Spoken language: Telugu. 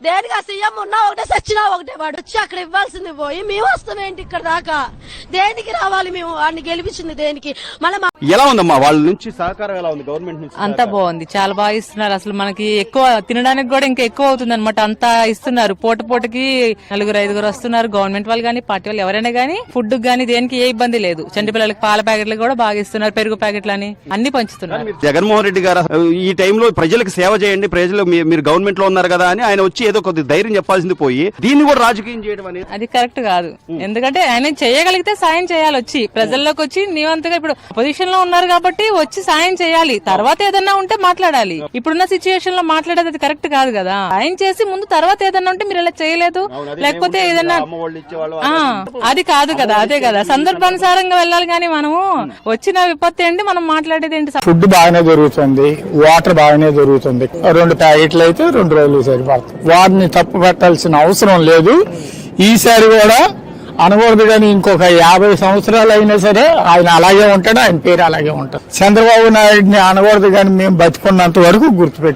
దేనిగా సీఎం ఉన్నా ఒకటే, సచ్చినా ఒకటే. వాడు వచ్చి అక్కడ ఇవ్వాల్సింది పోయి మేము వస్తామేంటి ఇక్కడ దాకా? దేనికి రావాలి మేము? వాడిని గెలిపించింది దేనికి? మళ్ళీ ఎలా ఉందమ్మా వాళ్ళ నుంచి సహకారం? ఎలా ఉంది గవర్నమెంట్ నుంచి? అంతా బాగుంది, చాలా బాగా ఇస్తున్నారు. అసలు మనకి ఎక్కువ తినడానికి కూడా ఇంకా ఎక్కువ అవుతుంది అనమాట. అంతా ఇస్తున్నారు. పూటకి 4-5 వస్తున్నారు. గవర్నమెంట్ వాళ్ళు గానీ, పార్టీ వాళ్ళు ఎవరైనా గానీ ఫుడ్ గానీ దేనికి ఏ ఇబ్బంది లేదు. చంటి పిల్లలకి పాల ప్యాకెట్లు కూడా బాగా ఇస్తున్నారు, పెరుగు ప్యాకెట్లు అని అన్ని పంచుతున్నారు. జగన్మోహన్ రెడ్డి గారు ఈ టైంలో ప్రజలకు సేవ చేయండి, ప్రజలు మీరు గవర్నమెంట్ లో ఉన్నారు కదా అని ఆయన వచ్చి ఏదో కొద్ది ధైర్యం చెప్పాల్సింది పోయి దీన్ని కూడా రాజకీయం చేయడం అనేది అది కరెక్ట్ కాదు. ఎందుకంటే ఆయన చేయగలిగితే సాయం చేయాలి, వచ్చి ప్రజల్లోకి వచ్చి నీవంతగా ఇప్పుడు అపోజిషన్ లో ఉన్నారు కాబట్టి వచ్చి సాయం చేయాలి. తర్వాత ఏదన్నా ఉంటే మాట్లాడాలి. ఇప్పుడున్న సిచ్యువేషన్ లో మాట్లాడేది అది కరెక్ట్ కాదు కదా. సాయం చేసి ముందు తర్వాత ఏదన్నా ఉంటే మీరు ఇలా చేయలేదు లేకపోతే ఏదన్నా అది కాదు కదా. అదే కదా, సందర్భానుసారంగా వెళ్ళాలి. కానీ మనము వచ్చిన విపత్తి ఏంటి, మనం మాట్లాడేది ఏంటి? ఫుడ్ బాగానే దొరుకుతుంది, వాటర్ బాగానే దొరుకుతుంది. 2 ప్యాకెట్లు అయితే 2 రోజులు సరిపోతుంది. వాటిని తప్పు పెట్టాల్సిన అవసరం లేదు. ఈసారి కూడా అనకూడదు, కానీ ఇంకొక 50 సంవత్సరాలు అయినా సరే ఆయన అలాగే ఉంటాడు, ఆయన పేరు అలాగే ఉంటాడు. చంద్రబాబు నాయుడిని అనకూడదు, కానీ మేము బతికున్నంత వరకు గుర్తుపెట్టాం.